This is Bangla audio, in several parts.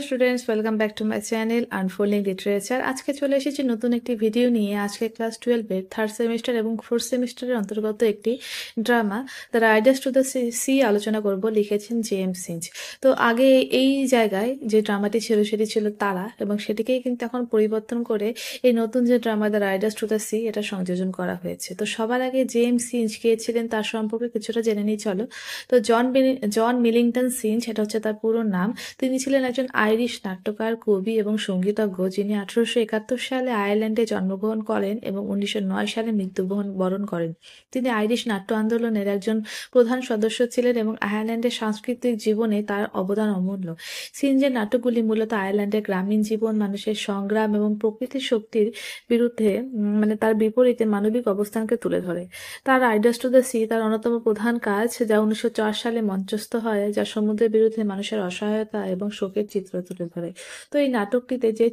Students, welcome back to my channel unfolding literature. আজকে চলে এসেছি নতুন একটি ভিডিও নিয়ে। আজকে ক্লাস 12-এর থার্ড সেমিস্টার এবং ফোর্থ সেমিস্টারের অন্তর্গত একটি drama the Riders to the sea আলোচনা করব। লিখেছেন জেমস সিঞ্চ। তো আগে এই জায়গায় যে ড্রামাটি ছিল সেটি ছিল তারা, এবং সেটিকেই কিন্তু এখন পরিবর্তন করে এই নতুন যে drama the Riders to the sea এটা সংযোজন করা হয়েছে। তো সবার আগে জেমস সিঞ্চ কে ছিলেন তার সম্পর্কে কিছুটা জেনে নিই চলো। তো জন মিলিংটন সিঞ্চ, এটা হচ্ছে তার পুরো নাম। তিনি ছিলেন একজন আইরিশ নাট্যকার, কবি এবং সঙ্গীতজ্ঞ, যিনি 1871 সালে আয়ারল্যান্ডে জন্মগ্রহণ করেন এবং 1909 সালে মৃত্যুবরণ করেন। তিনি আইরিশ নাট্য আন্দোলনের একজন প্রধান সদস্য ছিলেন এবং আয়ারল্যান্ডের সাংস্কৃতিক জীবনে তার অবদান অমূল্য। সিঞ্জের নাটকগুলি মূলত আয়ারল্যান্ডের গ্রামীণ জীবন, মানুষের সংগ্রাম এবং প্রকৃতির শক্তির বিরুদ্ধে তার বিপরীতে মানবিক অবস্থানকে তুলে ধরে। তার রাইডার্স টু দ্য সি তার অন্যতম প্রধান কাজ, যা 1904 সালে মঞ্চস্থ হয়, যা সমুদ্রের বিরুদ্ধে মানুষের অসহায়তা এবং শোকের চিত্র তুলে ধরে। তো এই নাটকটিতে যে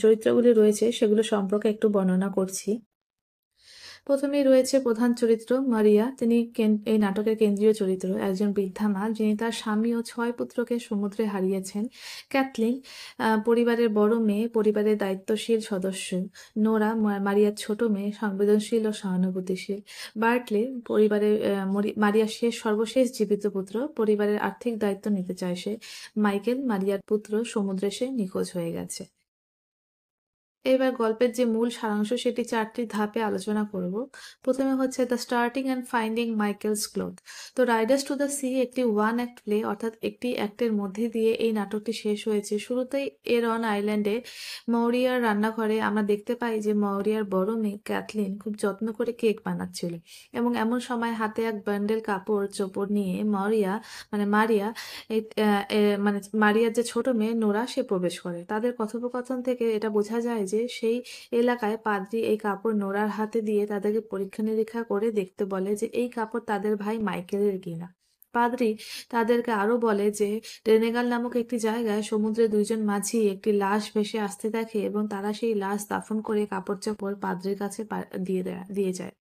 চরিত্রগুলি রয়েছে সেগুলো সম্পর্কে একটু বর্ণনা করছি। প্রথমেই রয়েছে প্রধান চরিত্র মারিয়া। তিনি এই নাটকের কেন্দ্রীয় চরিত্র, একজন বৃদ্ধা মা যিনি তার স্বামী ও 6 পুত্রকে সমুদ্রে হারিয়েছেন। ক্যাথলিন পরিবারের বড় মেয়ে, পরিবারের দায়িত্বশীল সদস্য। নোরা মারিয়ার ছোট মেয়ে, সংবেদনশীল ও সহানুভূতিশীল। বার্টলে পরিবারের মারিয়ার সর্বশেষ জীবিত পুত্র, পরিবারের আর্থিক দায়িত্ব নিতে চায় সে। মাইকেল মারিয়ার পুত্র, সমুদ্রে সে নিখোঁজ হয়ে গেছে। এবার গল্পের যে মূল সারাংশ সেটি 4টি ধাপে আলোচনা করব। প্রথমে হচ্ছে the starting and finding Michael's cloth. তো রাইডার্স টু দ্য সি একটি ওয়ান অ্যাক্ট প্লে, অর্থাৎ একটি অ্যাক্টের মধ্যে দিয়ে এই নাটকটি শেষ হয়েছে। শুরুতেই এরন আইল্যান্ডে মৌরিয়ার রান্নাঘরে আমরা দেখতে পাই যে মৌরিয়ার বড় মেয়ে ক্যাথলিন খুব যত্ন করে কেক বানাচ্ছিল, এবং এমন সময় হাতে এক বান্ডেল কাপড় চোপড় নিয়ে মারিয়ার যে ছোট মেয়ে নোরা সে প্রবেশ করে। তাদের কথোপকথন থেকে এটা বোঝা যায় যে সেই এলাকায় পাদ্রী এই কাপড় নোরার হাতে দিয়ে তাদেরকে পরীক্ষা নিরীক্ষা করে দেখতে বলে যে এই কাপড় তাদের ভাই মাইকেলের কিনা। পাদ্রী তাদেরকে আরো বলে যে রেনেগাল নামক একটি জায়গায় সমুদ্রে 2জন মাঝি একটি লাশ ভেসে আসতে দেখে, এবং তারা সেই লাশ দাফন করে কাপড় চোপড় পাদ্রীর কাছে দিয়ে যায়।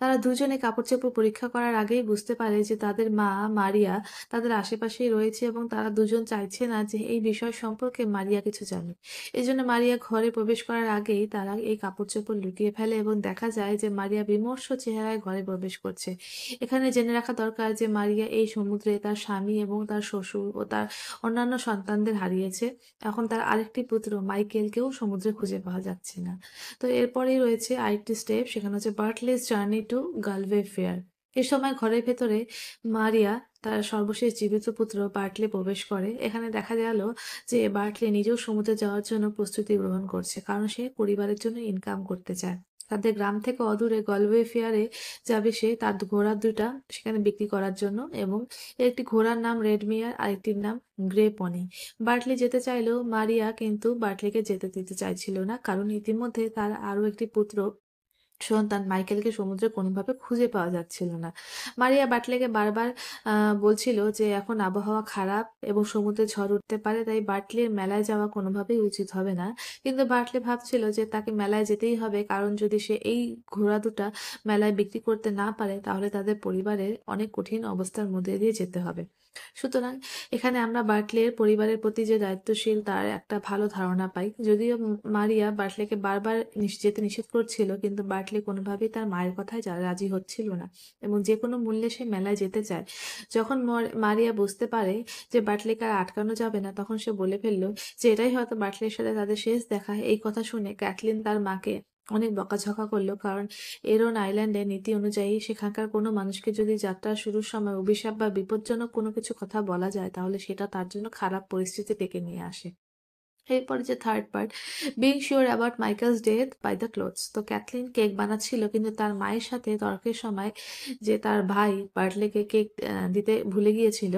তারা দুজনে কাপড়-চোপড় পরীক্ষা করার আগেই বুঝতে পারে যে তাদের মা মারিয়া তাদের আশেপাশেই রয়েছে, এবং তারা দুজন চাইছে না যে এই বিষয় সম্পর্কে মারিয়া কিছু জানুক। এজন্য মারিয়া ঘরে প্রবেশ করার আগেই তারা এই কাপড়-চোপড় লুকিয়ে ফেলে, এবং দেখা যায় যে মারিয়া বিমর্ষ চেহারায় ঘরে প্রবেশ করছে। এখানে জেনে রাখা দরকার যে মারিয়া এই সমুদ্রে তার স্বামী এবং তার শ্বশুর ও তার অন্যান্য সন্তানদের হারিয়েছে। এখন তার আরেকটি পুত্র মাইকেলকেও সমুদ্রে খুঁজে পাওয়া যাচ্ছে না। তো এরপরেই রয়েছে আরেকটি স্টেপ, সেখানে হচ্ছে বার্টলেস জার্নি টু গালওয়ে ফেয়ার। এ সময় ঘরের ভেতরে মারিয়া তার সর্বশেষ জীবিত পুত্র বার্টলে প্রবেশ করে। এখানে দেখা গেল যে বার্টলে নিজেও সমুদ্রে যাওয়ার জন্য প্রস্তুতি গ্রহণ করছে, কারণ সে পরিবারের জন্য ইনকাম করতে চায়। তাদের গ্রাম থেকে অদূরে গলওয়ে ফেয়ারে যাবে সে তার ঘোড়া দুটা সেখানে বিক্রি করার জন্য, এবং একটি ঘোড়ার নাম রেডমিয়ার, আরেকটির নাম গ্রে পনি। বার্টলি যেতে চাইলেও মারিয়া কিন্তু বার্টলিকে যেতে দিতে চাইছিল না, কারণ ইতিমধ্যে তার আরও একটি পুত্র সন্তান মাইকেলকে সমুদ্রে কোনোভাবে খুঁজে পাওয়া যাচ্ছিল না। মারিয়া বাটলেকে বারবার বলছিল যে এখন আবহাওয়া খারাপ এবং সমুদ্রে ঝড় উঠতে পারে, তাই বাটলির মেলায় যাওয়া কোনোভাবেই উচিত হবে না। কিন্তু বাটলি ভাবছিল যে তাকে মেলায় যেতেই হবে, কারণ যদি সে এই ঘোড়া দুটা মেলায় বিক্রি করতে না পারে তাহলে তাদের পরিবারের অনেক কঠিন অবস্থার মধ্যে দিয়ে যেতে হবে। সুতরাং এখানে আমরা বার্টলের পরিবারের প্রতি যে দায়িত্বশীল তার একটা ভালো ধারণা পাই। যদিও মারিয়া বার্টলেকে বারবার যেতে নিষেধ করছিল, কিন্তু বার্টলে কোনোভাবেই তার মায়ের কথায় রাজি হচ্ছিল না, এবং যে কোনো মূল্যে সে মেলায় যেতে চায়। যখন মারিয়া বুঝতে পারে যে বার্টলেকে আর আটকানো যাবে না, তখন সে বলে ফেললো যে এটাই হয়তো বার্টলের সাথে তাদের শেষ দেখা। এই কথা শুনে ক্যাথলিন তার মাকে অনেক বকাঝকা করলো, কারণ এরন আইল্যান্ডের নীতি অনুযায়ী সেখানকার কোনো মানুষকে যদি যাত্রা শুরুর সময় অভিশাপ বা বিপজ্জনক কোনো কিছু কথা বলা যায় তাহলে সেটা তার জন্য খারাপ পরিস্থিতি ডেকে নিয়ে আসে। এরপরে যে third part, being sure about Michael's death by the clothes. তো ক্যাথলিন কেক বানাচ্ছিল, কিন্তু তার মায়ের সাথে তর্কের সময় যে তার ভাই বার্টলেকে কেক দিতে ভুলে গিয়েছিল।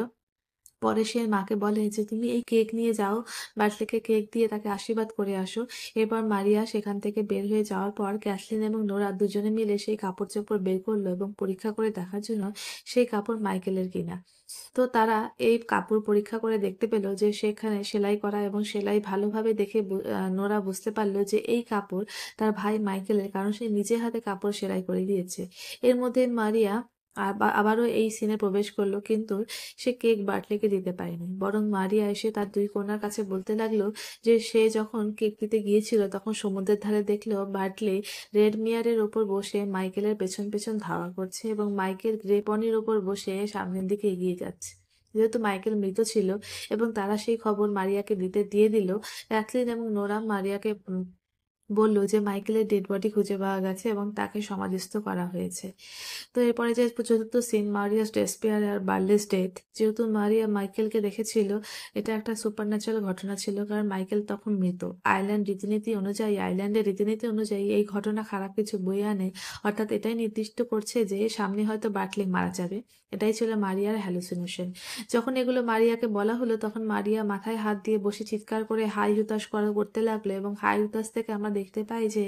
পরে সে মাকে বলে যে তুমি এই কেক নিয়ে যাও, বার্টলেকে কেক দিয়ে তাকে আশীর্বাদ করে আসো। এরপর মারিয়া সেখান থেকে বের হয়ে যাওয়ার পর ক্যাথলিন এবং নোরা দুজনে মিলে সেই কাপড় চোপড় বের করলো এবং পরীক্ষা করে দেখার জন্য সেই কাপড় মাইকেলের কিনা। তো তারা এই কাপড় পরীক্ষা করে দেখতে পেল যে সেখানে সেলাই করা, এবং সেলাই ভালোভাবে দেখে নোরা বুঝতে পারলো যে এই কাপড় তার ভাই মাইকেলের, কারণ সে নিজে হাতে কাপড় সেলাই করে দিয়েছে। এর মধ্যে মারিয়া আবারও এই সিনে প্রবেশ করলো, কিন্তু সে কেক বার্টলেকে দিতে পারেনি। বরং মারিয়া এসে তার দুই কন্যার কাছে বলতে লাগলো যে সে যখন কেক দিতে গিয়েছিল তখন সমুদ্রের ধারে দেখলো বার্টলে রেড মিয়ারের ওপর বসে মাইকেলের পেছন পেছন ধাওয়া করছে এবং মাইকেল গ্রে পনির ওপর বসে সামনের দিকে এগিয়ে যাচ্ছে। যেহেতু মাইকেল মৃত ছিল এবং তারা সেই খবর মারিয়াকে দিয়ে দিল, ক্যাথলিন এবং নোরা মারিয়াকে বলল যে মাইকেলের ডেড বডি খুঁজে পাওয়া গেছে এবং তাকে সমাধিস্থ করা হয়েছে। তো এরপরে যে চতুর্থ সিন, মারিয়াস ডেসপেয়ার আর বার্লেস ডেথ। যেহেতু মারিয়া মাইকেলকে দেখেছিল, এটা একটা সুপারন্যাচারাল ঘটনা ছিল, কারণ মাইকেল তখন মৃত। আইল্যান্ডের রীতিনীতি অনুযায়ী এই ঘটনা খারাপ কিছু বয়ে আনে, অর্থাৎ এটাই নির্দিষ্ট করছে যে সামনে হয়তো বার্টলে মারা যাবে। এটাই ছিল মারিয়ার হ্যালুসিনেশন। যখন এগুলো মারিয়াকে বলা হলো তখন মারিয়া মাথায় হাত দিয়ে বসে চিৎকার করে হাই হুতাশ করতে লাগলো এবং হাই হুতাশ থেকে আমরা দেখতে পাই যে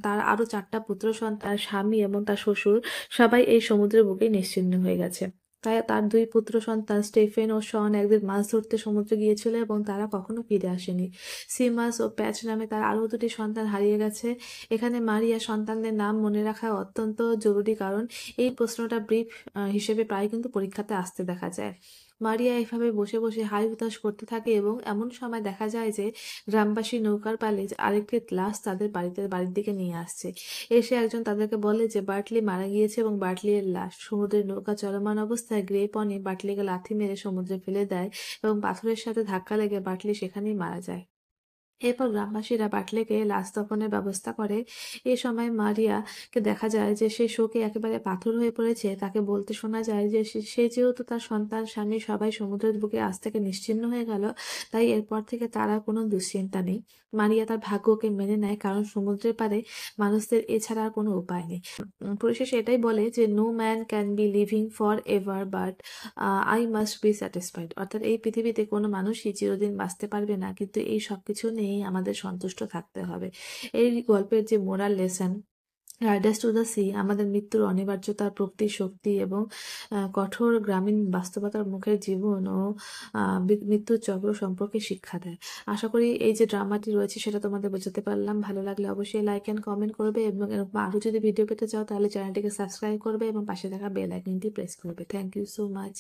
তার আরো 4টা পুত্র সন্তান, স্বামী এবং তার শ্বশুর সবাই এই সমুদ্রের বুকে নিশ্চিহ্ন হয়ে গেছে। তাই তার 2 পুত্র সন্তান স্টেফেন ও শন একদিন মাছ ধরতে সমুদ্রে গিয়েছিল এবং তারা কখনো ফিরে আসেনি। সিমাস ও প্যাচ নামে তার আরও 2টি সন্তান হারিয়ে গেছে। এখানে মারিয়া সন্তানদের নাম মনে রাখা অত্যন্ত জরুরি, কারণ এই প্রশ্নটা ব্রিফ হিসেবে প্রায় কিন্তু পরীক্ষাতে আসতে দেখা যায়। মারিয়া এভাবে বসে বসে হাই হুতাশ করতে থাকে এবং এমন সময় দেখা যায় যে গ্রামবাসী নৌকার পালে আরেকটি লাশ তাদের বাড়ির দিকে নিয়ে আসছে। এসে একজন তাদেরকে বলে যে বার্টলি মারা গিয়েছে এবং বার্টলি এর লাশ। সমুদ্রের নৌকা চলমান অবস্থায় গ্রে পনি বার্টলিকে লাথি মেরে সমুদ্রে ফেলে দেয় এবং পাথরের সাথে ধাক্কা লেগে বার্টলি সেখানেই মারা যায়। এরপর গ্রামবাসীরা বাটলেকে লাশ দাফনের ব্যবস্থা করে। এ সময় মারিয়াকে দেখা যায় যে সে শোকে একেবারে পাথর হয়ে পড়েছে। তাকে বলতে শোনা যায় যে সে যেহেতু তার সন্তান, স্বামী সবাই সমুদ্রের বুকে আজ থেকে নিশ্চিহ্ন হয়ে গেল, তাই এরপর থেকে তার আর কোনো দুশ্চিন্তা নেই। মারিয়া তার ভাগ্যকে মেনে নেয়, কারণ সমুদ্রের পাড়ে মানুষদের এছাড়া আর কোনো উপায় নেই। পরিশেষে এটাই বলে যে no man can be living forever, but I must be satisfied. অর্থাৎ এই পৃথিবীতে কোনো মানুষই চিরদিন বাঁচতে পারবে না, কিন্তু এই সব কিছু নিয়েই আমাদের সন্তুষ্ট থাকতে হবে। এই গল্পের যে moral lesson, Riders to the sea, আমাদের মৃত্যুর অনিবার্যতা, প্রকৃতির শক্তি এবং কঠোর গ্রামীণ বাস্তবতার মুখের জীবন ও মৃত্যুর চক্র সম্পর্কে শিক্ষা দেয়। আশা করি এই যে ড্রামাটি রয়েছে সেটা তোমাদের বোঝাতে পারলাম। ভালো লাগলে অবশ্যই লাইক অ্যান্ড কমেন্ট করবে এবং এরকম আরও যদি ভিডিও পেতে চাও তাহলে চ্যানেলটিকে সাবস্ক্রাইব করবে এবং পাশে থাকা বেল আইকনটি প্রেস করবে। Thank you so much.